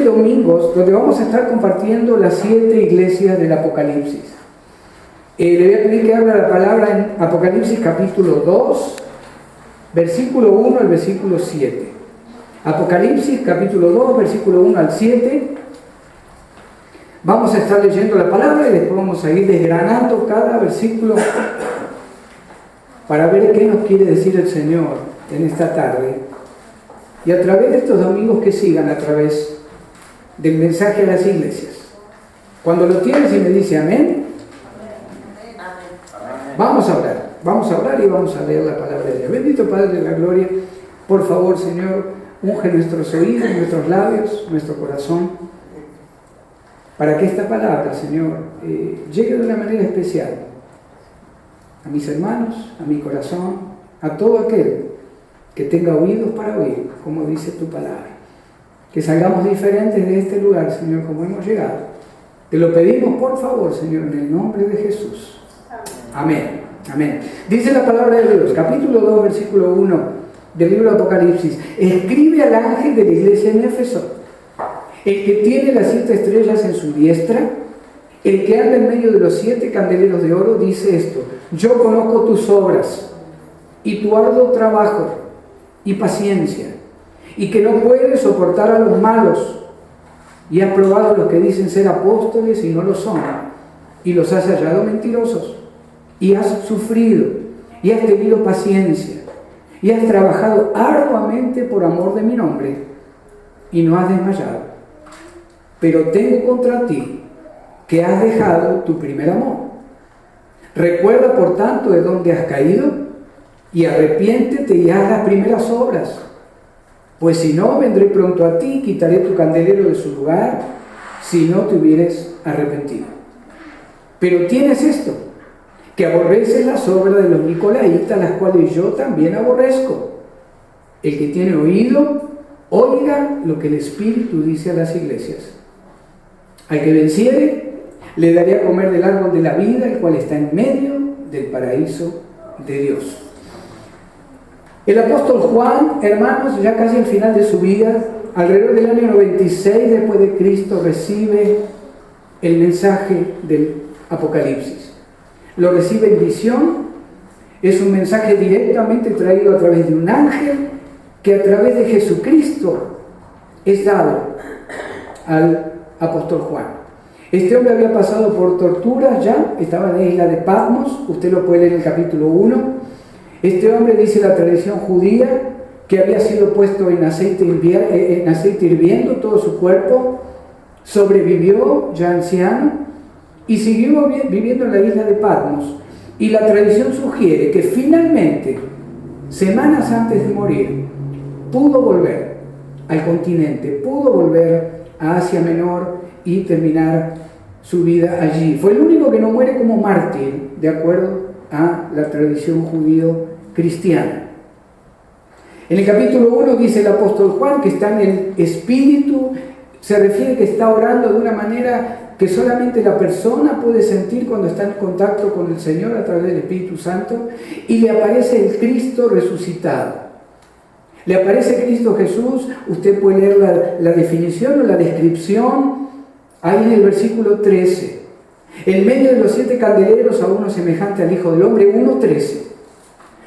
7 domingos donde vamos a estar compartiendo las 7 iglesias del Apocalipsis. Le voy a pedir que abra la palabra en Apocalipsis capítulo 2, versículo 1 al versículo 7. Apocalipsis capítulo 2, versículo 1 al 7. Vamos a estar leyendo la palabra y después vamos a ir desgranando cada versículo para ver qué nos quiere decir el Señor en esta tarde. Y a través de estos domingos que sigan, a través del mensaje a las iglesias. Cuando lo tienes y me dice amén, vamos a orar y vamos a leer la palabra de Dios. Bendito Padre de la gloria, por favor, Señor, unge nuestros oídos, nuestros labios, nuestro corazón, para que esta palabra, Señor, llegue de una manera especial a mis hermanos, a mi corazón, a todo aquel que tenga oídos para oír, como dice tu palabra. Que salgamos diferentes de este lugar, Señor, como hemos llegado. Te lo pedimos, por favor, Señor, en el nombre de Jesús. Amén. Amén. Dice la palabra de Dios, capítulo 2, versículo 1 del libro de Apocalipsis. Escribe al ángel de la iglesia en Éfeso, el que tiene las 7 estrellas en su diestra, el que anda en medio de los 7 candeleros de oro, dice esto: yo conozco tus obras y tu arduo trabajo y paciencia, y que no puedes soportar a los malos, y has probado a los que dicen ser apóstoles y no lo son, y los has hallado mentirosos, y has sufrido, y has tenido paciencia, y has trabajado arduamente por amor de mi nombre, y no has desmayado. Pero tengo contra ti que has dejado tu primer amor. Recuerda, por tanto, de dónde has caído, y arrepiéntete y haz las primeras obras. Pues si no, vendré pronto a ti y quitaré tu candelero de su lugar, si no te hubieres arrepentido. Pero tienes esto, que aborreces las obras de los nicolaitas, las cuales yo también aborrezco. El que tiene oído, oiga lo que el Espíritu dice a las iglesias. Al que venciere, le daré a comer del árbol de la vida, el cual está en medio del paraíso de Dios. El apóstol Juan, hermanos, ya casi al final de su vida, alrededor del año 96 después de Cristo, recibe el mensaje del Apocalipsis. Lo recibe en visión. Es un mensaje directamente traído a través de un ángel que a través de Jesucristo es dado al apóstol Juan. Este hombre había pasado por torturas ya, estaba en la isla de Patmos, usted lo puede leer en el capítulo 1. Este hombre, dice la tradición judía, que había sido puesto en aceite hirviendo todo su cuerpo, sobrevivió ya anciano y siguió viviendo en la isla de Patmos. Y la tradición sugiere que finalmente, semanas antes de morir, pudo volver al continente, pudo volver a Asia Menor y terminar su vida allí. Fue el único que no muere como mártir, de acuerdo a la tradición judío-cristiana. En el capítulo 1 dice el apóstol Juan que está en el Espíritu, se refiere que está orando de una manera que solamente la persona puede sentir cuando está en contacto con el Señor a través del Espíritu Santo, y le aparece el Cristo resucitado. Le aparece Cristo Jesús. Usted puede leer la definición o la descripción ahí en el versículo 13. En medio de los 7 candeleros, a uno semejante al Hijo del Hombre, 1:13,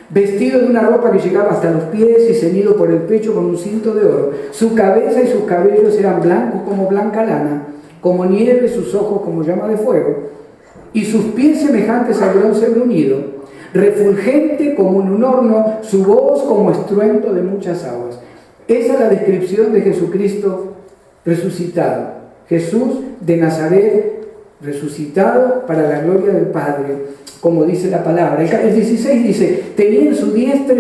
vestido de una ropa que llegaba hasta los pies y ceñido por el pecho con un cinto de oro. Su cabeza y sus cabellos eran blancos como blanca lana, como nieve, sus ojos como llama de fuego, y sus pies semejantes al bronce bruñido, refulgente como en un horno, su voz como estruendo de muchas aguas. Esa es la descripción de Jesucristo resucitado. Jesús de Nazaret resucitado para la gloria del Padre, como dice la palabra. El 16 dice: tenía en su diestra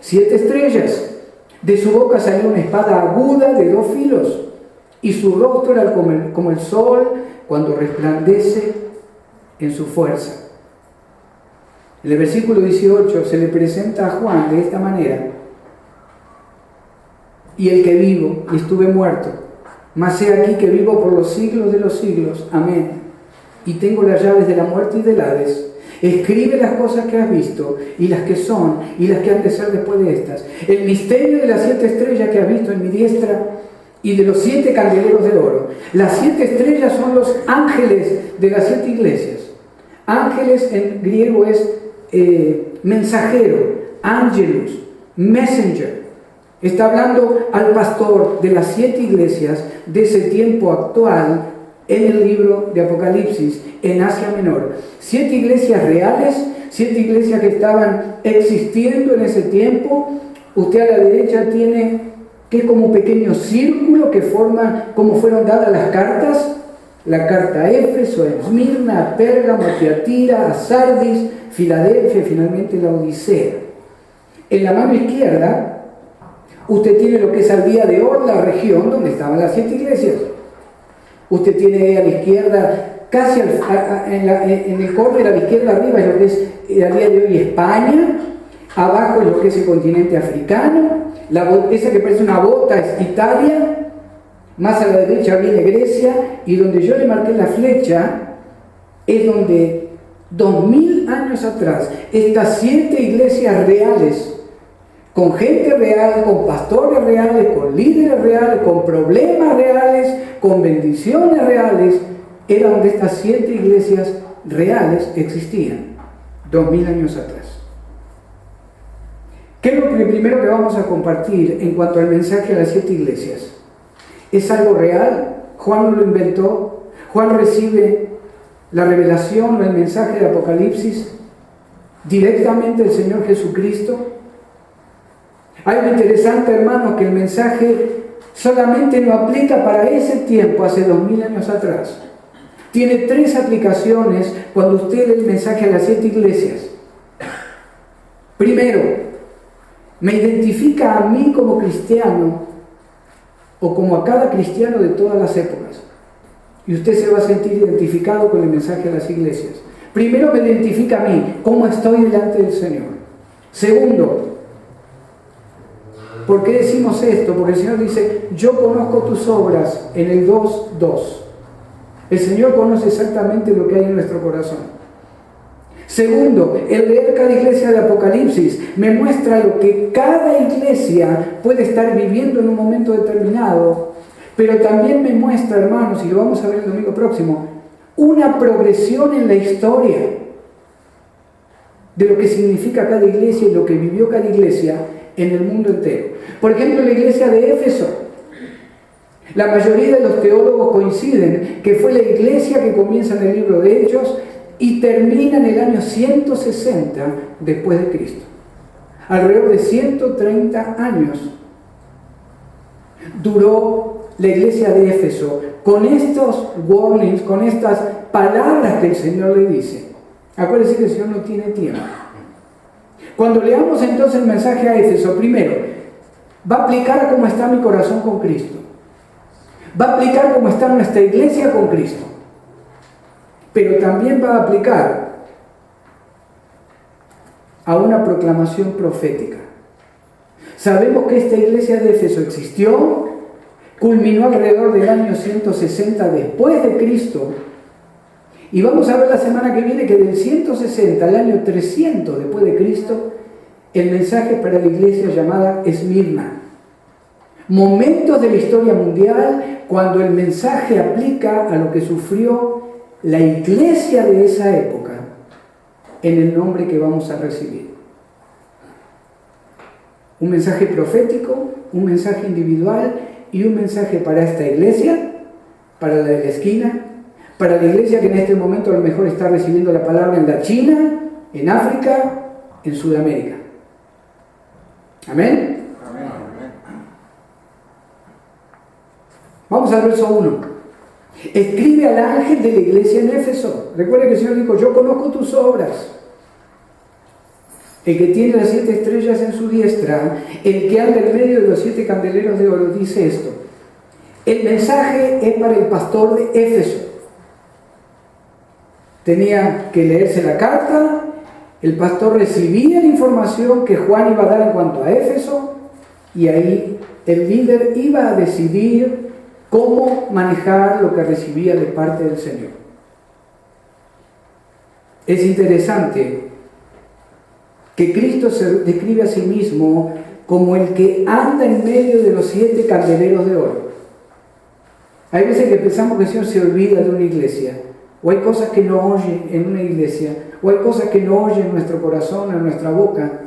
7 estrellas, de su boca salió una espada aguda de 2 filos, y su rostro era como el sol cuando resplandece en su fuerza. En el versículo 18 se le presenta a Juan de esta manera: y el que vivo y estuve muerto, mas he aquí que vivo por los siglos de los siglos, amén, y tengo las llaves de la muerte y del Hades. Escribe las cosas que has visto, y las que son, y las que han de ser después de estas. El misterio de las 7 estrellas que has visto en mi diestra y de los 7 candeleros de oro. Las 7 estrellas son los ángeles de las 7 iglesias. Ángeles en griego es mensajero, angelus, messenger. Está hablando al pastor de las 7 iglesias de ese tiempo actual en el libro de Apocalipsis, en Asia Menor. 7 iglesias reales, 7 iglesias que estaban existiendo en ese tiempo. Usted a la derecha tiene que es como un pequeño círculo que forma como fueron dadas las cartas. La carta a Éfeso, a Esmirna, a Pérgamo, a Tiatira, a Sardis, Filadelfia y finalmente la Odisea. En la mano izquierda, usted tiene lo que es al día de hoy la región donde estaban las 7 iglesias. Usted tiene a la izquierda, casi en el córner a la izquierda arriba es lo que es a día de hoy España, abajo es lo que es el continente africano, esa que parece una bota es Italia, más a la derecha viene Grecia, y donde yo le marqué la flecha es donde 2000 años atrás estas 7 iglesias reales, con gente real, con pastores reales, con líderes reales, con problemas reales, con bendiciones reales, era donde estas 7 iglesias reales existían 2000 años atrás. ¿Qué es lo primero que vamos a compartir en cuanto al mensaje a las 7 iglesias? ¿Es algo real? ¿Juan no lo inventó? ¿Juan recibe la revelación o el mensaje de Apocalipsis directamente del Señor Jesucristo? Algo interesante, hermanos, que el mensaje solamente no aplica para ese tiempo, hace 2000 años atrás. Tiene 3 aplicaciones cuando usted lee el mensaje a las 7 iglesias. Primero, me identifica a mí como cristiano o como a cada cristiano de todas las épocas. Y usted se va a sentir identificado con el mensaje a las iglesias. Primero me identifica a mí, cómo estoy delante del Señor. Segundo, ¿por qué decimos esto? Porque el Señor dice, yo conozco tus obras en el 2:2. El Señor conoce exactamente lo que hay en nuestro corazón. Segundo, el leer cada iglesia de Apocalipsis me muestra lo que cada iglesia puede estar viviendo en un momento determinado, pero también me muestra, hermanos, y lo vamos a ver el domingo próximo, una progresión en la historia de lo que significa cada iglesia y lo que vivió cada iglesia en el mundo entero. Por ejemplo, la iglesia de Éfeso. La mayoría de los teólogos coinciden que fue la iglesia que comienza en el libro de Hechos y termina en el año 160 después de Cristo. Alrededor de 130 años duró la iglesia de Éfeso con estos warnings, con estas palabras que el Señor le dice. Acuérdense que el Señor no tiene tiempo. Cuando leamos entonces el mensaje a Éfeso, primero, va a aplicar a cómo está mi corazón con Cristo. Va a aplicar cómo está nuestra iglesia con Cristo. Pero también va a aplicar a una proclamación profética. Sabemos que esta iglesia de Éfeso existió, culminó alrededor del año 160 después de Cristo, y vamos a ver la semana que viene que del 160 al año 300 después de Cristo, el mensaje para la iglesia llamada Esmirna. Momentos de la historia mundial cuando el mensaje aplica a lo que sufrió la iglesia de esa época en el nombre que vamos a recibir. Un mensaje profético, un mensaje individual y un mensaje para esta iglesia, para la de la esquina, para la iglesia que en este momento a lo mejor está recibiendo la palabra en la China, en África, en Sudamérica. ¿Amén? Amén. Vamos al verso 1. Escribe al ángel de la iglesia en Éfeso. Recuerda que el Señor dijo, yo conozco tus obras. El que tiene las 7 estrellas en su diestra, el que anda en medio de los 7 candeleros de oro, dice esto. El mensaje es para el pastor de Éfeso. Tenía que leerse la carta, el pastor recibía la información que Juan iba a dar en cuanto a Éfeso, y ahí el líder iba a decidir cómo manejar lo que recibía de parte del Señor. Es interesante que Cristo se describe a sí mismo como el que anda en medio de los 7 candeleros de oro. Hay veces que pensamos que el Señor se olvida de una iglesia, o hay cosas que no oye en una iglesia, o hay cosas que no oye en nuestro corazón, en nuestra boca.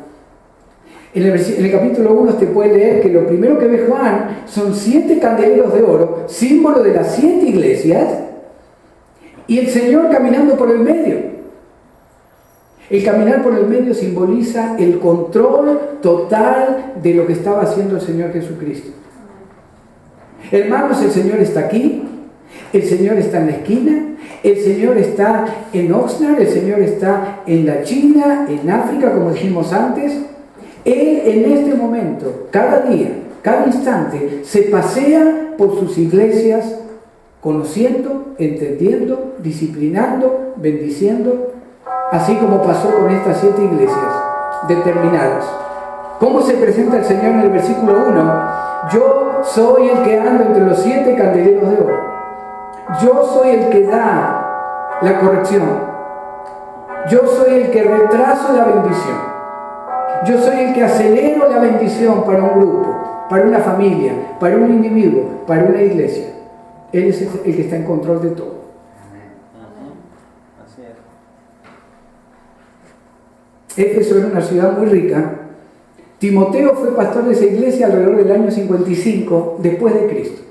En el capítulo 1 usted puede leer que lo primero que ve Juan son 7 candeleros de oro, símbolo de las 7 iglesias, y el Señor caminando por el medio. El caminar por el medio simboliza el control total de lo que estaba haciendo el Señor Jesucristo. Hermanos, el Señor está aquí, el Señor está en la esquina, el Señor está en Oxnard, el Señor está en la China, en África, como dijimos antes. Él en este momento, cada día, cada instante, se pasea por sus iglesias, conociendo, entendiendo, disciplinando, bendiciendo, así como pasó con estas 7 iglesias determinadas. ¿Cómo se presenta el Señor en el versículo 1? Yo soy el que anda entre los 7 candeleros de oro. Yo soy el que da la corrección. Yo soy el que retraso la bendición. Yo soy el que acelero la bendición para un grupo, para una familia, para un individuo, para una iglesia. Él es el que está en control de todo. Así es. Éfeso era una ciudad muy rica. Timoteo fue pastor de esa iglesia alrededor del año 55 después de Cristo.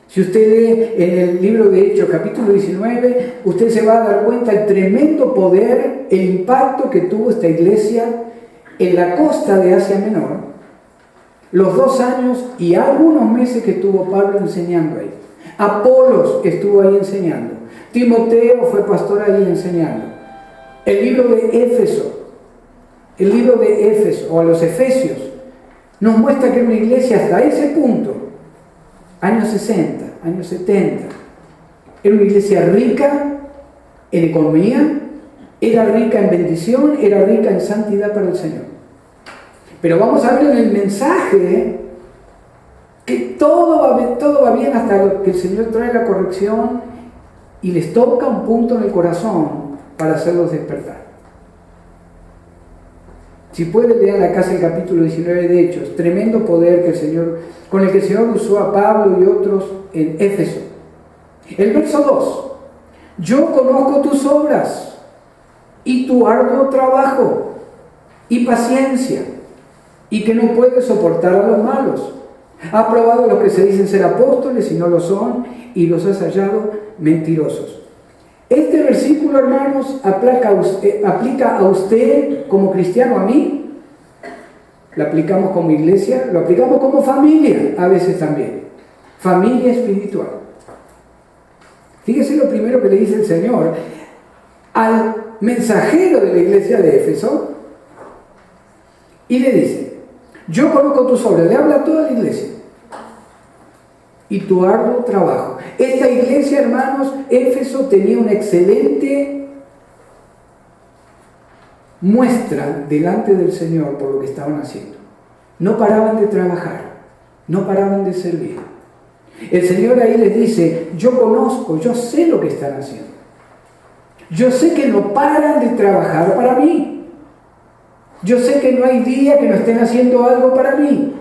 Si usted lee en el libro de Hechos, capítulo 19, usted se va a dar cuenta del tremendo poder, el impacto que tuvo esta iglesia en la costa de Asia Menor, los 2 años y algunos meses que estuvo Pablo enseñando ahí. Apolos estuvo ahí enseñando. Timoteo fue pastor ahí enseñando. El libro de Éfeso, o a los Efesios, nos muestra que era una iglesia hasta ese punto, años 60, años 70, era una iglesia rica en economía, era rica en bendición, era rica en santidad para el Señor. Pero vamos a ver en el mensaje que todo va bien hasta que el Señor trae la corrección y les toca un punto en el corazón para hacerlos despertar. Si puede leer en la casa el capítulo 19 de Hechos, tremendo poder con el que el Señor usó a Pablo y otros en Éfeso. El verso 2: yo conozco tus obras y tu arduo trabajo y paciencia, y que no puedes soportar a los malos. Has probado a los que se dicen ser apóstoles y no lo son, y los has hallado mentirosos. Este versículo, hermanos, aplica a usted como cristiano, a mí. Lo aplicamos como iglesia, lo aplicamos como familia, a veces también. Familia espiritual. Fíjese lo primero que le dice el Señor al mensajero de la iglesia de Éfeso, y le dice: yo conozco tus obras. Le habla a toda la iglesia. Y tu arduo trabajo. Esta iglesia, hermanos, Éfeso, tenía una excelente muestra delante del Señor por lo que estaban haciendo. No paraban de trabajar, no paraban de servir. El Señor ahí les dice: yo conozco, yo sé lo que están haciendo. Yo sé que no paran de trabajar para mí. Yo sé que no hay día que no estén haciendo algo para mí.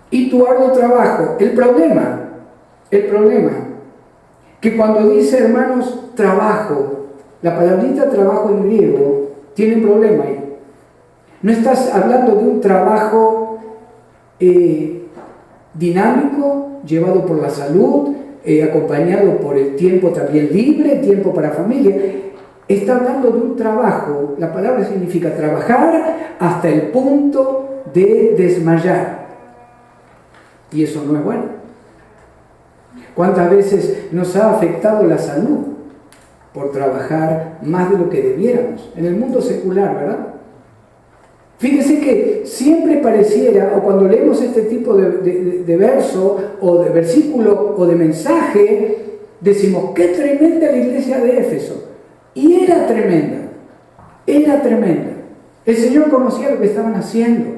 Y tu arduo trabajo. El problema, que cuando dice, hermanos, trabajo, la palabrita trabajo en griego tiene un problema ahí. No estás hablando de un trabajo dinámico, llevado por la salud, acompañado por el tiempo también libre, tiempo para familia. Está hablando de un trabajo, la palabra significa trabajar hasta el punto de desmayar. Y eso no es bueno. ¿Cuántas veces nos ha afectado la salud por trabajar más de lo que debiéramos? En el mundo secular, ¿verdad? Fíjese que siempre pareciera, o cuando leemos este tipo de verso, o de versículo, o de mensaje, decimos: qué tremenda la iglesia de Éfeso. Y era tremenda, era tremenda. El Señor conocía lo que estaban haciendo.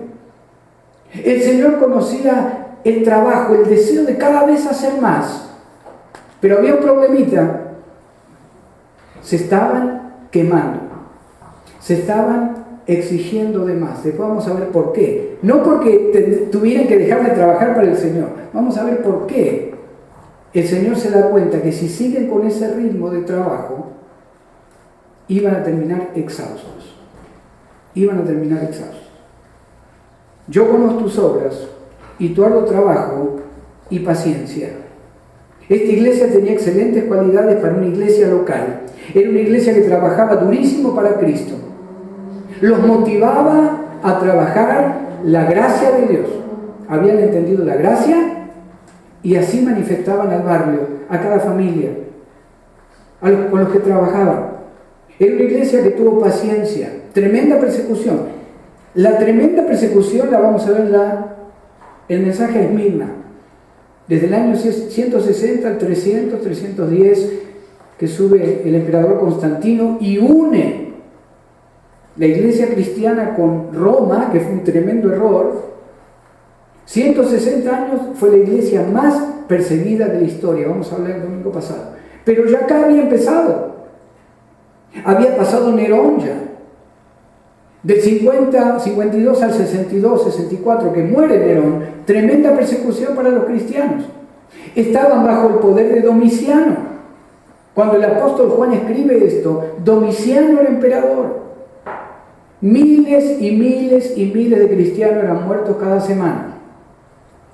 El Señor conocía el trabajo, el deseo de cada vez hacer más. Pero había un problemita: se estaban quemando, se estaban exigiendo de más. Después vamos a ver por qué. No porque tuvieran que dejar de trabajar para el Señor. Vamos a ver por qué. El Señor se da cuenta que si siguen con ese ritmo de trabajo, iban a terminar exhaustos. Iban a terminar exhaustos. Yo conozco tus obras y tu arduo trabajo y paciencia. Esta iglesia tenía excelentes cualidades para una iglesia local. Era una iglesia que trabajaba durísimo para Cristo. Los motivaba a trabajar la gracia de Dios. Habían entendido la gracia y así manifestaban al barrio, a cada familia, con los que trabajaban. Era una iglesia que tuvo paciencia, tremenda persecución. La tremenda persecución la vamos a ver en el mensaje a Esmirna. Desde el año 160 al 300, 310, que sube el emperador Constantino y une la iglesia cristiana con Roma, que fue un tremendo error. 160 años fue la iglesia más perseguida de la historia, vamos a hablar el domingo pasado. Pero ya acá había empezado. Había pasado Nerón ya. Del 52 al 62, 64, que muere Nerón, tremenda persecución para los cristianos. Estaban bajo el poder de Domiciano. Cuando el apóstol Juan escribe esto, Domiciano era emperador. Miles y miles y miles de cristianos eran muertos cada semana.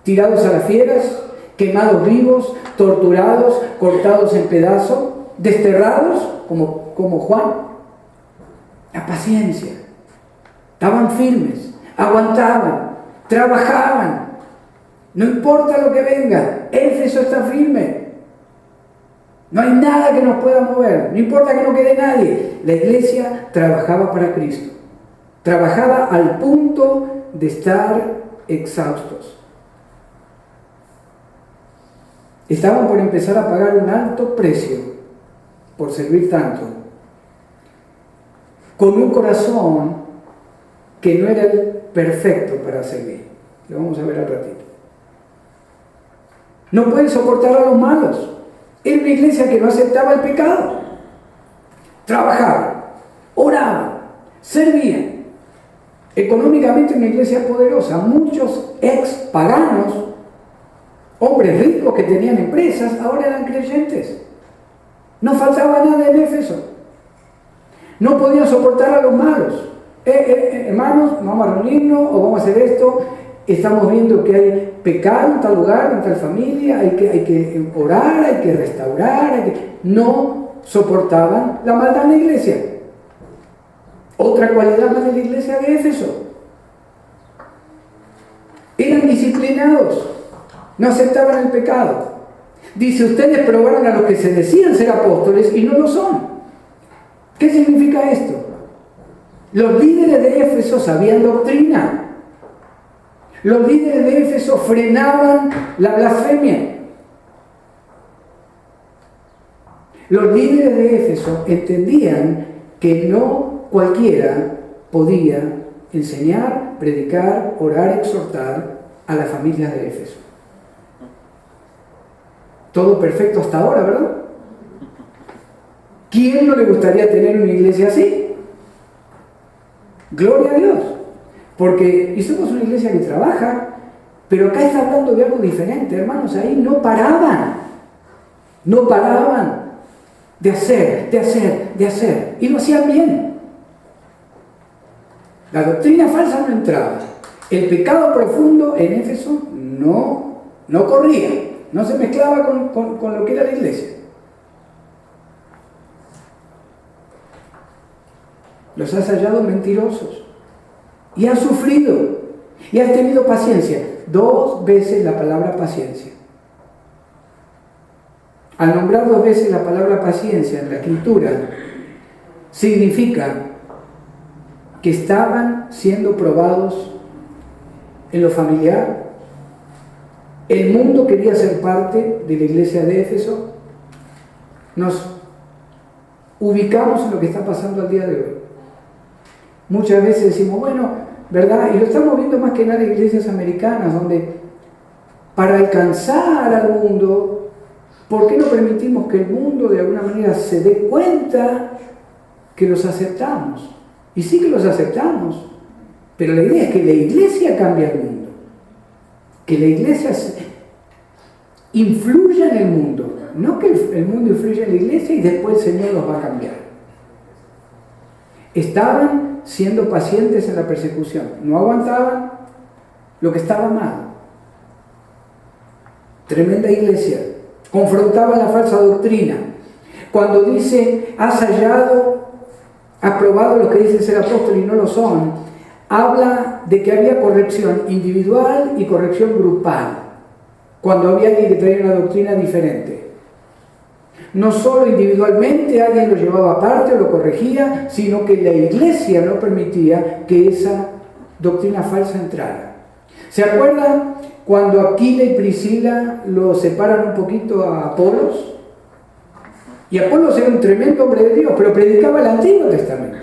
Tirados a las fieras, quemados vivos, torturados, cortados en pedazos, desterrados, como Juan. La paciencia. Estaban firmes, aguantaban, trabajaban. No importa lo que venga, Éfeso está firme. No hay nada que nos pueda mover, no importa que no quede nadie. La iglesia trabajaba para Cristo. Trabajaba al punto de estar exhaustos. Estaban por empezar a pagar un alto precio por servir tanto, con un corazón que no era el perfecto para servir. Lo vamos a ver al ratito. No pueden soportar a los malos. Era una iglesia que no aceptaba el pecado. Trabajaban, oraban, servían. Económicamente una iglesia poderosa. Muchos ex paganos, hombres ricos que tenían empresas, ahora eran creyentes. No faltaba nada en Éfeso. No podían soportar a los malos. Hermanos, vamos a reunirnos o vamos a hacer esto. Estamos viendo que hay pecado en tal lugar, en tal familia, hay que orar, hay que restaurar. No soportaban la maldad en la iglesia. Otra cualidad más de la iglesia de Éfeso. Eran disciplinados, no aceptaban el pecado. Dice, ustedes probaron a los que se decían ser apóstoles y no lo son. ¿Qué significa esto? Los líderes de Éfeso sabían doctrina. Los líderes de Éfeso frenaban la blasfemia. Los líderes de Éfeso entendían que no cualquiera podía enseñar, predicar, orar, exhortar a las familias de Éfeso. Todo perfecto hasta ahora, ¿verdad? ¿Quién no le gustaría tener una iglesia así? Gloria a Dios. Porque somos una iglesia que trabaja, pero acá está hablando de algo diferente, hermanos. Ahí no paraban de hacer, y lo hacían bien. La doctrina falsa no entraba. El pecado profundo en Éfeso no corría, no se mezclaba con lo que era la iglesia. Los has hallado mentirosos. Y has sufrido, y has tenido paciencia. 2 veces la palabra paciencia. Al nombrar 2 veces la palabra paciencia en la Escritura, significa que estaban siendo probados en lo familiar. El mundo quería ser parte de la iglesia de Éfeso. Nos ubicamos en lo que está pasando al día de hoy. Muchas veces decimos, bueno, ¿verdad? Y lo estamos viendo más que nada en iglesias americanas, donde para alcanzar al mundo, ¿por qué no permitimos que el mundo de alguna manera se dé cuenta que los aceptamos? Y sí que los aceptamos, pero la idea es que la iglesia cambie el mundo, que la iglesia influya en el mundo, no que el mundo influya en la iglesia y después el Señor los va a cambiar. Estaban siendo pacientes en la persecución, no aguantaban lo que estaba mal. Tremenda iglesia, confrontaba la falsa doctrina. Cuando dice, has hallado, has probado los que dicen ser apóstoles y no lo son, habla de que había corrección individual y corrección grupal, cuando había alguien que traía una doctrina diferente. No solo individualmente alguien lo llevaba aparte o lo corregía, sino que la iglesia no permitía que esa doctrina falsa entrara. ¿Se acuerdan cuando Aquila y Priscila lo separan un poquito a Apolos? Y Apolos era un tremendo hombre de Dios, pero predicaba el Antiguo Testamento.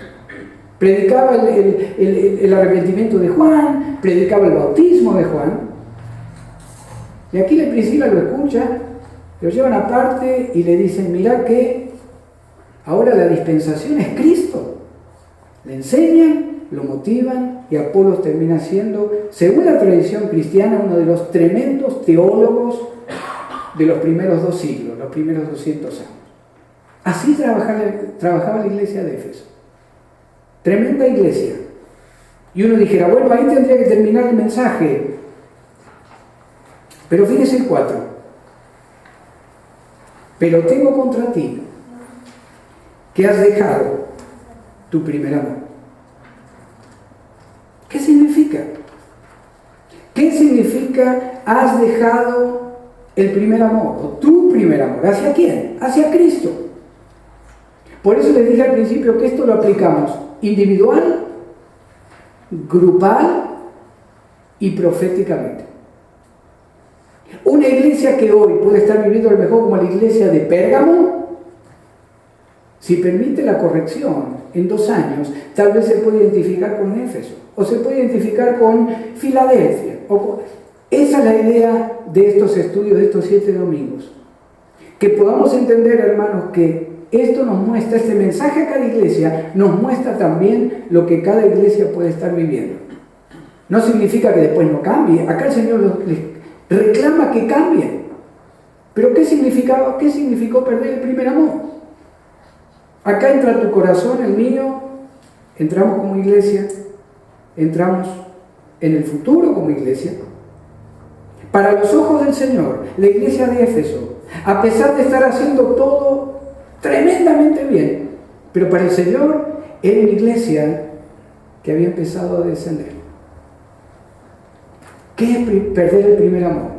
Predicaba el arrepentimiento de Juan, predicaba el bautismo de Juan. Y Aquila y Priscila lo escuchan, lo llevan aparte y le dicen, mirá que ahora la dispensación es Cristo. Le enseñan, lo motivan y Apolos termina siendo, según la tradición cristiana, uno de los tremendos teólogos de los primeros 2 siglos, los primeros 200 años. Así trabajaba la iglesia de Éfeso. Tremenda iglesia. Y uno dijera, bueno, ahí tendría que terminar el mensaje. Pero fíjese el 4. Pero tengo contra ti que has dejado tu primer amor. ¿Qué significa? ¿Qué significa has dejado el primer amor? O tu primer amor. ¿Hacia quién? Hacia Cristo. Por eso les dije al principio que esto lo aplicamos individual, grupal y proféticamente. Una iglesia que hoy puede estar viviendo a lo mejor como la iglesia de Pérgamo, si permite la corrección en 2 años, tal vez se puede identificar con Éfeso, o se puede identificar con Filadelfia. Esa es la idea de estos estudios, de estos 7 domingos. Que podamos entender, hermanos, que esto nos muestra, este mensaje a cada iglesia nos muestra también lo que cada iglesia puede estar viviendo. No significa que después no cambie. Acá el Señor les reclama que cambien. Pero ¿qué significó perder el primer amor? Acá entra tu corazón, el mío, entramos como iglesia, entramos en el futuro como iglesia. Para los ojos del Señor, la iglesia de Éfeso, a pesar de estar haciendo todo tremendamente bien, pero para el Señor era una iglesia que había empezado a descender. ¿Qué es perder el primer amor?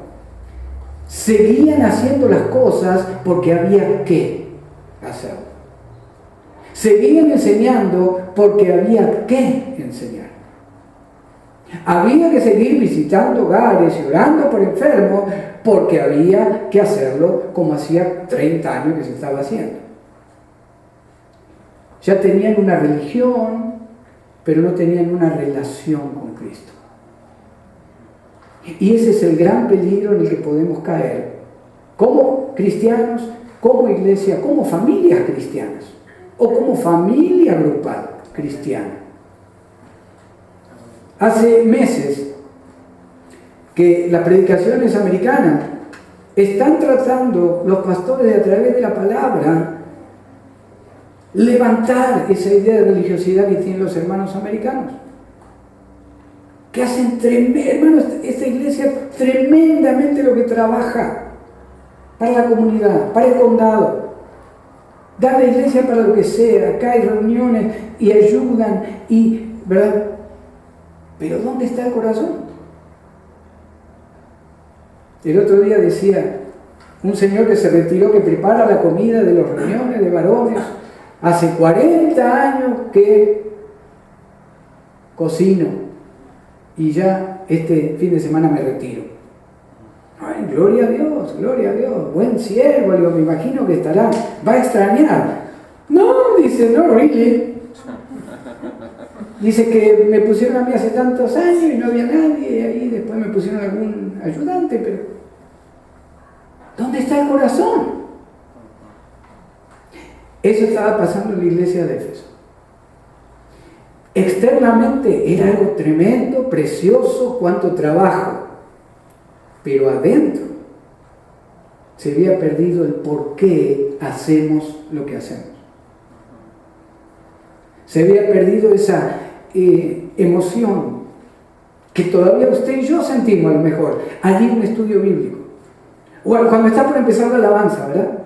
Seguían haciendo las cosas porque había que hacerlo. Seguían enseñando porque había que enseñar. Había que seguir visitando hogares y orando por enfermos porque había que hacerlo como hacía 30 años que se estaba haciendo. Ya tenían una religión, pero no tenían una relación con Cristo. Y ese es el gran peligro en el que podemos caer, como cristianos, como iglesia, como familias cristianas, o como familia grupal cristiana. Hace meses que las predicaciones americanas están tratando, los pastores, de a través de la palabra, levantar esa idea de religiosidad que tienen los hermanos americanos. Que hacen hermanos, esta iglesia tremendamente lo que trabaja para la comunidad, para el condado. Da la iglesia para lo que sea, acá hay reuniones y ayudan, ¿verdad? Pero ¿dónde está el corazón? El otro día decía un señor que se retiró, que prepara la comida de las reuniones de varones. Hace 40 años que cocino y ya este fin de semana me retiro. Ay, gloria a Dios, buen siervo, digo, me imagino que va a extrañar. No, dice, no, really. Dice que me pusieron a mí hace tantos años y no había nadie, y ahí después me pusieron algún ayudante, pero ¿dónde está el corazón? Eso estaba pasando en la iglesia de Éfeso. Externamente era algo tremendo, precioso, cuánto trabajo, pero adentro se había perdido el por qué hacemos lo que hacemos. Se había perdido esa emoción que todavía usted y yo sentimos a lo mejor. Allí un estudio bíblico. O cuando está por empezar la alabanza, ¿verdad?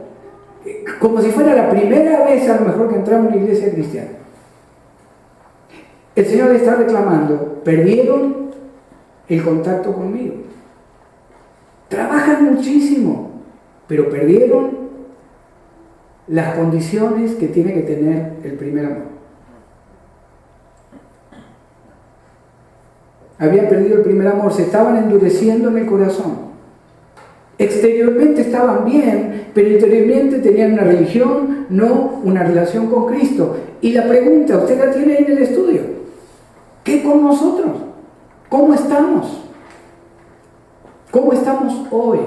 Como si fuera la primera vez a lo mejor que entramos en una iglesia cristiana. El Señor le está reclamando, perdieron el contacto conmigo. Trabajan muchísimo, pero perdieron las condiciones que tiene que tener el primer amor. Habían perdido el primer amor, se estaban endureciendo en el corazón. Exteriormente estaban bien, pero interiormente tenían una religión, no una relación con Cristo. Y la pregunta, usted la tiene ahí en el estudio: ¿qué con nosotros? ¿Cómo estamos? ¿Cómo estamos hoy?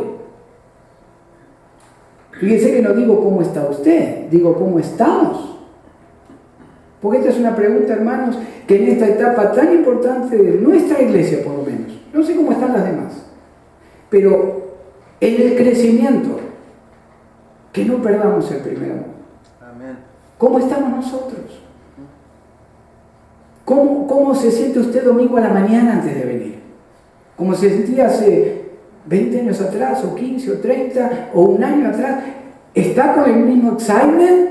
Fíjese que no digo cómo está usted, digo cómo estamos. Porque esta es una pregunta, hermanos, que en esta etapa tan importante de nuestra iglesia, por lo menos, no sé cómo están las demás, pero en el crecimiento, que no perdamos el primer amor. Amén. ¿Cómo estamos nosotros? ¿Cómo se siente usted domingo a la mañana antes de venir? ¿Cómo se sentía hace 20 años atrás, o 15, o 30, o un año atrás? ¿Está con el mismo excitement?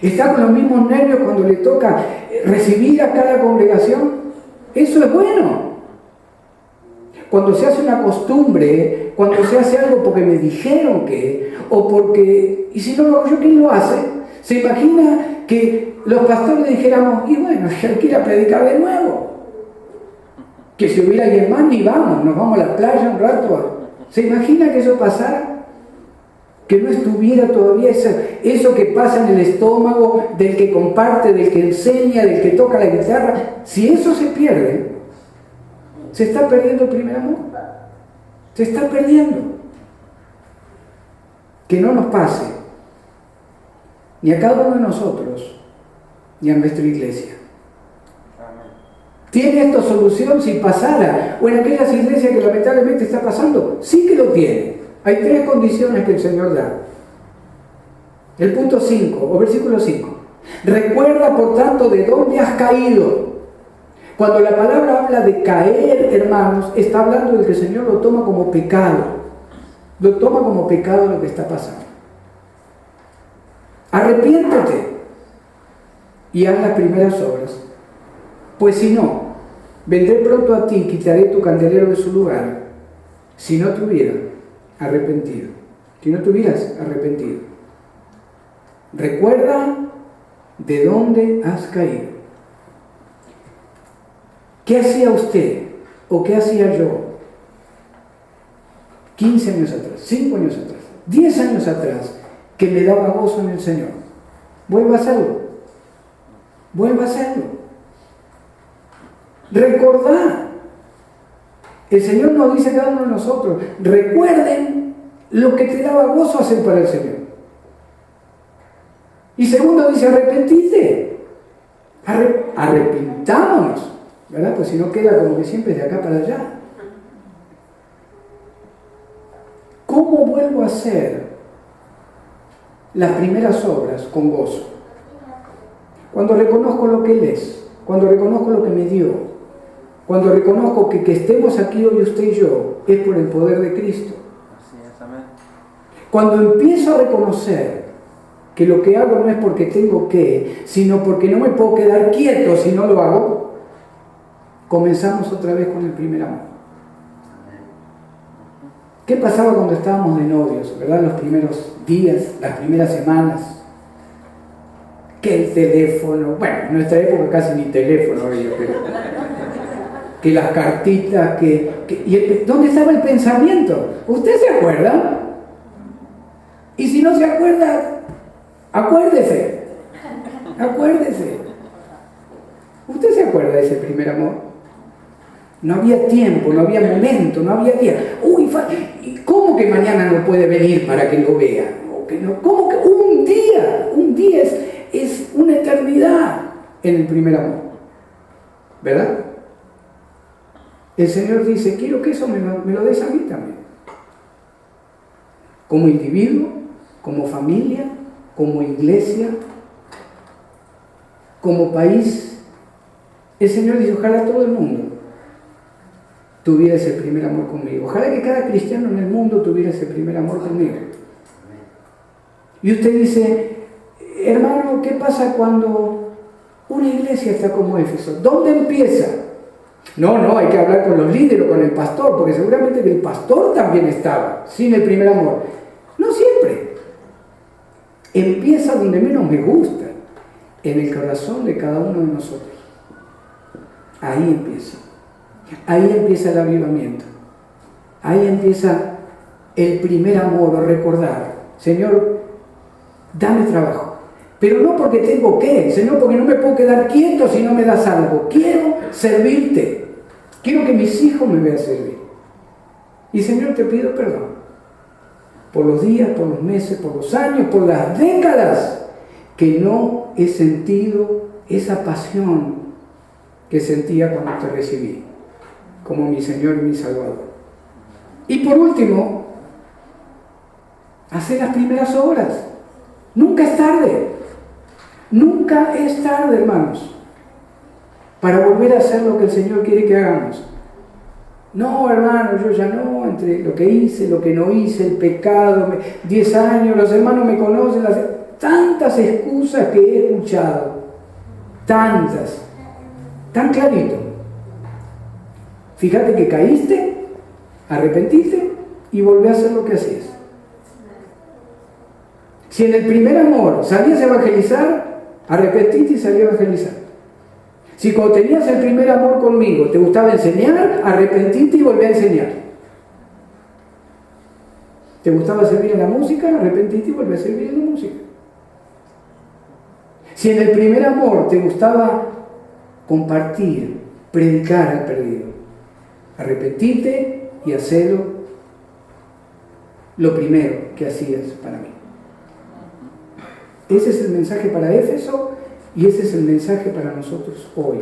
¿Está con los mismos nervios cuando le toca recibir a cada congregación? Eso es bueno. Cuando se hace una costumbre, cuando se hace algo porque me dijeron que, o porque, y si no lo hago yo, ¿quién lo hace? ¿Se imagina que los pastores dijéramos, y bueno, hay que ir a predicar de nuevo? Que si hubiera alguien más, ni vamos, nos vamos a la playa un rato. ¿Se imagina que eso pasara? Que no estuviera todavía eso que pasa en el estómago, del que comparte, del que enseña, del que toca la guitarra. Si eso se pierde, se está perdiendo el primer amor. Se está perdiendo. Que no nos pase, ni a cada uno de nosotros, ni a nuestra iglesia. ¿Tiene esto solución si pasara? O en aquellas iglesias que lamentablemente está pasando, sí que lo tiene. Hay 3 condiciones que el Señor da. El punto 5, o versículo 5. Recuerda, por tanto, de dónde has caído. Cuando la palabra habla de caer, hermanos, está hablando de que el Señor lo toma como pecado. Lo toma como pecado lo que está pasando. Arrepiéntete y haz las primeras obras. Pues si no, vendré pronto a ti y quitaré tu candelero de su lugar, si no te hubieras arrepentido. Si no te hubieras arrepentido. Recuerda de dónde has caído. ¿Qué hacía usted o qué hacía yo 15 años atrás, 5 años atrás, 10 años atrás, que me daba gozo en el Señor? Vuelva a hacerlo. Vuelva a hacerlo. Recordad. El Señor nos dice a cada uno de nosotros: recuerden lo que te daba gozo hacer para el Señor. Y segundo dice: arrepentite. Arrepintámonos, ¿verdad? Pues si no queda como que siempre de acá para allá. ¿Cómo vuelvo a hacer las primeras obras con gozo? Cuando reconozco lo que Él es, cuando reconozco lo que me dio, cuando reconozco que estemos aquí hoy usted y yo es por el poder de Cristo. Así es, amén. Cuando empiezo a reconocer que lo que hago no es porque tengo que, sino porque no me puedo quedar quieto si no lo hago, comenzamos otra vez con el primer amor. ¿Qué pasaba cuando estábamos de novios, verdad? Los primeros días, las primeras semanas. Que el teléfono, bueno, en nuestra época casi ni teléfono había, pero que las cartitas, ¿dónde estaba el pensamiento? ¿Usted se acuerda? Y si no se acuerda, acuérdese. ¿Usted se acuerda de ese primer amor? No había tiempo, no había momento, no había día. Uy, ¿cómo que mañana no puede venir para que lo vea? ¿Cómo que un día es una eternidad? en el primer amor. ¿Verdad? El Señor dice, quiero que eso me lo des a mí también. Como individuo, como familia, como iglesia, como país. El Señor dice, ojalá todo el mundo tuviera ese primer amor conmigo. Ojalá que cada cristiano en el mundo tuviera ese primer amor conmigo. Y usted dice, hermano, ¿qué pasa cuando una iglesia está como Éfeso? ¿Dónde empieza? No, hay que hablar con los líderes o con el pastor, porque seguramente que el pastor también estaba sin el primer amor. No siempre. Empieza donde menos me gusta, en el corazón de cada uno de nosotros. Ahí empieza. Ahí empieza el avivamiento. Ahí empieza el primer amor, o recordar, Señor, dame trabajo. Pero no porque tengo que, Señor, porque no me puedo quedar quieto si no me das algo. Quiero servirte. Quiero que mis hijos me vean servir. Y Señor, te pido perdón por los días, por los meses, por los años, por las décadas que no he sentido esa pasión que sentía cuando te recibí como mi Señor y mi Salvador. Y por último, hacer las primeras obras. Nunca es tarde. Nunca es tarde, hermanos, para volver a hacer lo que el Señor quiere que hagamos. No, hermano, yo ya no, entre lo que hice, lo que no hice, el pecado, 10 años, los hermanos me conocen, tantas excusas que he escuchado, tantas, tan clarito. Fíjate que caíste, arrepentiste y volví a hacer lo que hacías. Si en el primer amor salías a evangelizar, arrepentiste y salí a evangelizar. Si cuando tenías el primer amor conmigo te gustaba enseñar, arrepentiste y volví a enseñar. ¿Te gustaba servir en la música? Arrepentiste y volví a servir en la música. Si en el primer amor te gustaba compartir, predicar al perdido, arrepentiste y hacelo lo primero que hacías para mí. Ese es el mensaje para Éfeso y ese es el mensaje para nosotros hoy.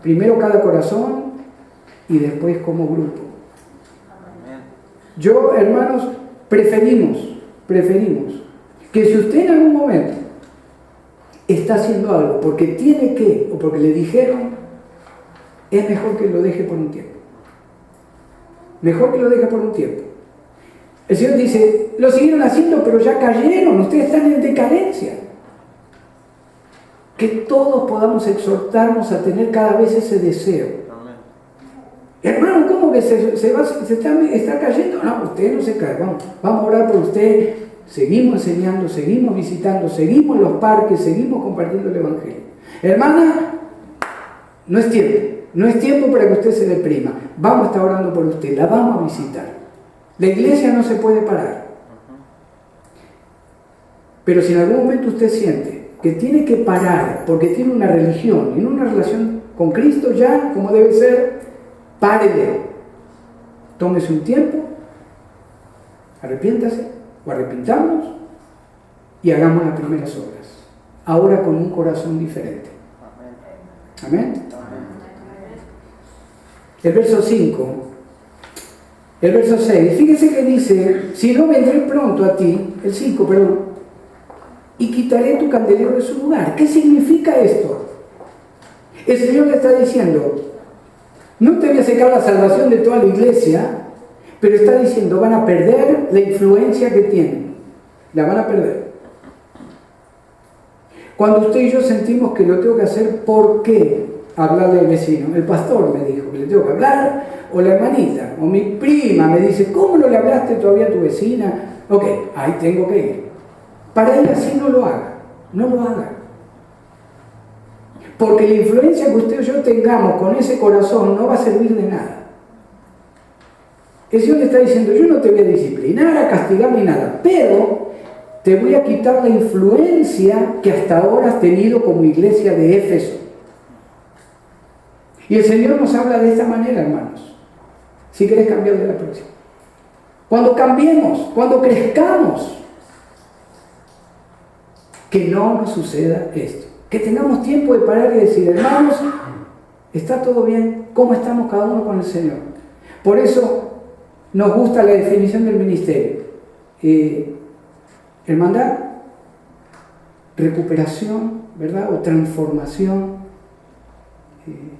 Primero cada corazón y después como grupo. Yo, hermanos, preferimos que si usted en algún momento está haciendo algo porque tiene que o porque le dijeron, es mejor que lo deje por un tiempo. Mejor que lo deje por un tiempo. El Señor dice, lo siguieron haciendo, pero ya cayeron, ustedes están en decadencia. Que todos podamos exhortarnos a tener cada vez ese deseo. Amén. Hermano, ¿cómo que se está cayendo? No, usted no se cae, vamos a orar por usted. Seguimos enseñando, seguimos visitando, seguimos en los parques, seguimos compartiendo el Evangelio. Hermana, no es tiempo para que usted se deprima. Vamos a estar orando por usted, la vamos a visitar. La iglesia no se puede parar. Pero si en algún momento usted siente que tiene que parar porque tiene una religión y no una relación con Cristo ya, como debe ser, párele. Tómese un tiempo, arrepiéntase o arrepintamos y hagamos las primeras obras. Ahora con un corazón diferente. Amén. El verso 5. El verso 6, fíjese que dice, si no vendré pronto a ti, el 5, perdón, y quitaré tu candelero de su lugar. ¿Qué significa esto? El Señor le está diciendo, no te voy a sacar la salvación de toda la iglesia, pero está diciendo, van a perder la influencia que tienen, la van a perder. Cuando usted y yo sentimos que lo tengo que hacer, ¿por qué hablarle al vecino? El pastor me dijo que le tengo que hablar, o la hermanita, o mi prima me dice, ¿cómo no le hablaste todavía a tu vecina? Ok, ahí tengo que ir. Para ir así no lo haga, no lo haga. Porque la influencia que usted y yo tengamos con ese corazón no va a servir de nada. El Señor le está diciendo, yo no te voy a disciplinar, a castigar ni nada, pero te voy a quitar la influencia que hasta ahora has tenido como iglesia de Éfeso. Y el Señor nos habla de esta manera, hermanos. Si querés cambiar de la próxima. Cuando cambiemos, cuando crezcamos, que no nos suceda esto. Que tengamos tiempo de parar y decir, hermanos, ¿está todo bien? ¿Cómo estamos cada uno con el Señor? Por eso nos gusta la definición del ministerio. Hermandad, recuperación, ¿verdad? O transformación,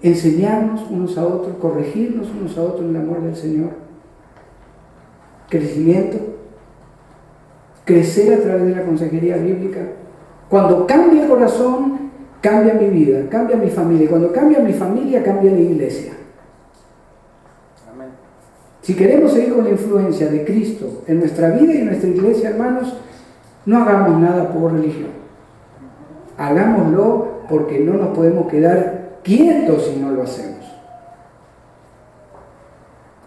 enseñarnos unos a otros, corregirnos unos a otros en el amor del Señor, crecimiento, crecer a través de la consejería bíblica. Cuando cambia el corazón, cambia mi vida, cambia mi familia. Y cuando cambia mi familia, cambia la iglesia. Amén. Si queremos seguir con la influencia de Cristo en nuestra vida y en nuestra iglesia, hermanos, no hagamos nada por religión. Hagámoslo porque no nos podemos quedar quietos si no lo hacemos.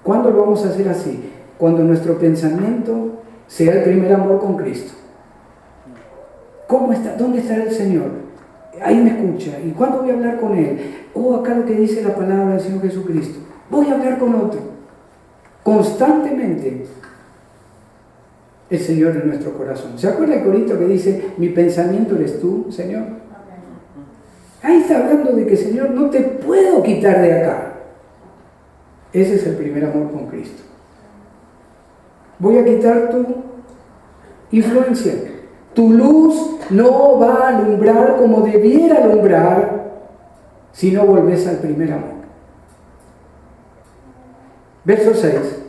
¿Cuándo lo vamos a hacer así? Cuando nuestro pensamiento sea el primer amor con Cristo. ¿Cómo está? ¿Dónde estará el Señor? Ahí me escucha. ¿Y cuándo voy a hablar con Él? Acá lo que dice la palabra del Señor Jesucristo. Voy a hablar con otro. Constantemente el Señor en nuestro corazón. ¿Se acuerda el corito que dice, mi pensamiento eres tú, Señor? Ahí está hablando de que, Señor, no te puedo quitar de acá. Ese es el primer amor con Cristo. Voy a quitar tu influencia. Tu luz no va a alumbrar como debiera alumbrar si no volvés al primer amor. Verso 6.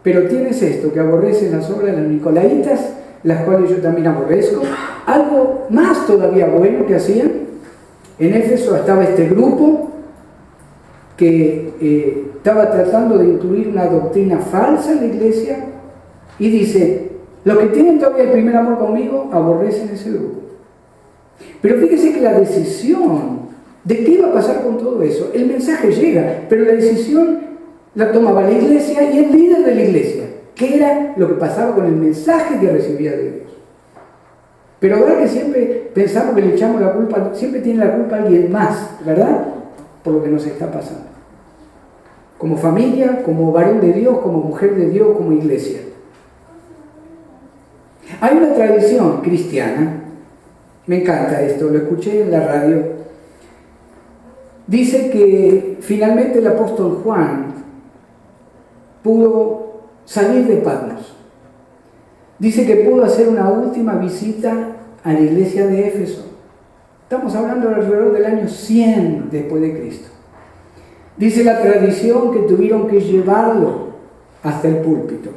Pero tienes esto, que aborreces las obras de los nicolaitas, las cuales yo también aborrezco. Algo más todavía bueno que hacían. En Éfeso estaba este grupo que estaba tratando de incluir una doctrina falsa en la iglesia y dice, los que tienen todavía el primer amor conmigo aborrecen ese grupo. Pero fíjese que la decisión de qué iba a pasar con todo eso, el mensaje llega, pero la decisión la tomaba la iglesia y el líder de la iglesia. ¿Qué era lo que pasaba con el mensaje que recibía de Dios? Pero ahora que siempre pensamos que le echamos la culpa, siempre tiene la culpa alguien más, ¿verdad? Por lo que nos está pasando. Como familia, como varón de Dios, como mujer de Dios, como iglesia. Hay una tradición cristiana, me encanta esto, lo escuché en la radio. Dice que finalmente el apóstol Juan pudo salir de Patmos. Dice que pudo hacer una última visita a la iglesia de Éfeso. Estamos hablando alrededor del año 100 después de Cristo. Dice la tradición que tuvieron que llevarlo hasta el púlpito.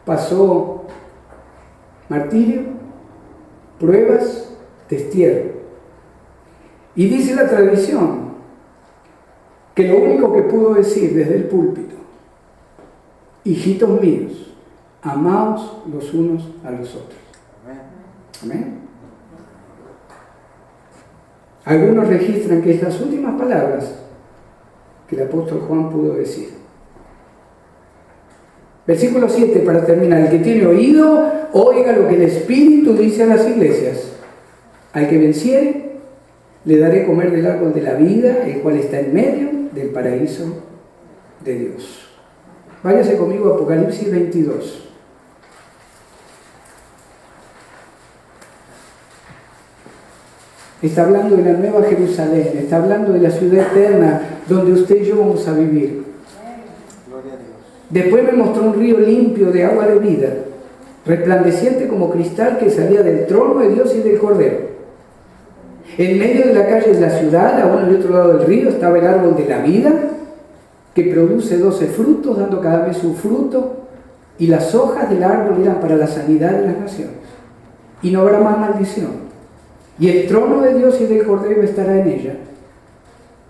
Pasó martirio, pruebas, destierro. Y dice la tradición que lo único que pudo decir desde el púlpito, hijitos míos, amaos los unos a los otros. Amén. Algunos registran que es las últimas palabras que el apóstol Juan pudo decir. Versículo 7 para terminar. El que tiene oído, oiga lo que el Espíritu dice a las iglesias. Al que venciere, le daré comer del árbol de la vida, el cual está en medio del paraíso de Dios. Váyase conmigo a Apocalipsis 22. Está hablando de la nueva Jerusalén, está hablando de la ciudad eterna donde usted y yo vamos a vivir. Gloria a Dios. Después me mostró un río limpio de agua de vida, resplandeciente como cristal que salía del trono de Dios y del Cordero. En medio de la calle de la ciudad, a uno y otro lado del río, estaba el árbol de la vida, que produce 12 frutos, dando cada vez su fruto, y las hojas del árbol eran para la sanidad de las naciones. Y no habrá más maldición. Y el trono de Dios y del Cordero estará en ella,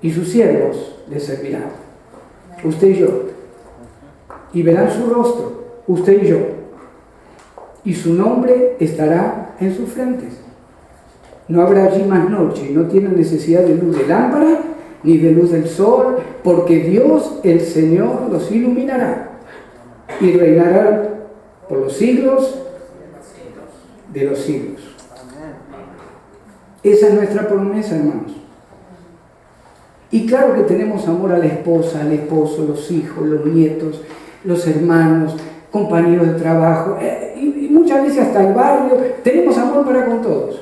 y sus siervos le servirán. Usted y yo. Y verán su rostro, usted y yo. Y su nombre estará en sus frentes. No habrá allí más noche, no tienen necesidad de luz de lámpara, ni de luz del sol, porque Dios, el Señor, los iluminará. Y reinarán por los siglos de los siglos. Esa es nuestra promesa, hermanos. Y claro que tenemos amor a la esposa, al esposo, los hijos, los nietos, los hermanos, compañeros de trabajo, y muchas veces hasta el barrio. Tenemos amor para con todos.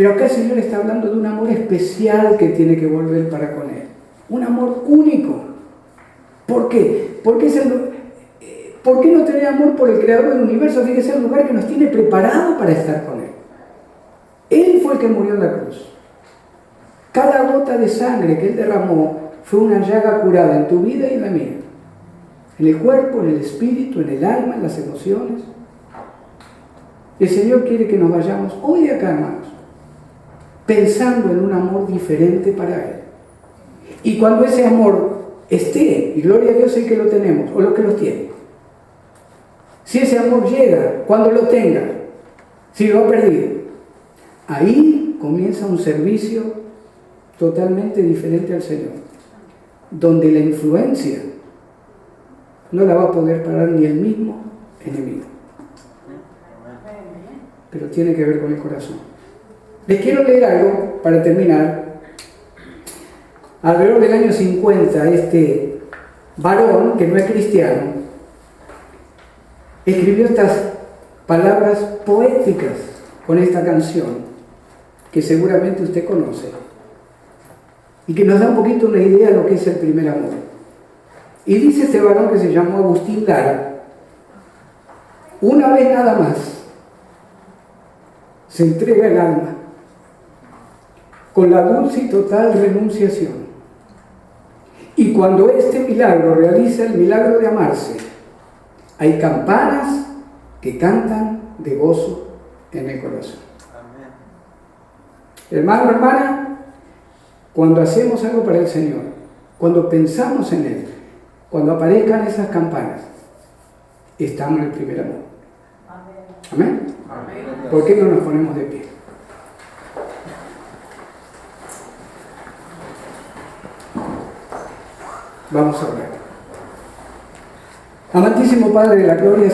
Pero acá el Señor está hablando de un amor especial que tiene que volver para con Él. Un amor único. ¿Por qué? ¿Por qué no tener amor por el Creador del universo? Tiene que ser el lugar que nos tiene preparado para estar con Él. Él fue el que murió en la cruz. Cada gota de sangre que Él derramó fue una llaga curada en tu vida y en la mía. En el cuerpo, en el espíritu, en el alma, en las emociones. El Señor quiere que nos vayamos hoy de acá, hermanos, pensando en un amor diferente para Él. Y cuando ese amor esté, y gloria a Dios el que lo tenemos, o los que los tienen, si ese amor llega, cuando lo tenga, si lo ha perdido, ahí comienza un servicio totalmente diferente al Señor, donde la influencia no la va a poder parar ni el mismo enemigo. Pero tiene que ver con el corazón. Les quiero leer algo para terminar. Alrededor del año 50, este varón, que no es cristiano, escribió estas palabras poéticas con esta canción, que seguramente usted conoce, y que nos da un poquito una idea de lo que es el primer amor. Y dice este varón, que se llamó Agustín Lara: una vez nada más se entrega el alma con la dulce y total renunciación. Y cuando este milagro realiza el milagro de amarse, hay campanas que cantan de gozo en el corazón. Amén. Hermano, hermana, cuando hacemos algo para el Señor, cuando pensamos en Él, cuando aparezcan esas campanas, estamos en el primer amor. Amén. Amén. ¿Por qué no nos ponemos de pie? Vamos a orar. Amantísimo Padre de la gloria,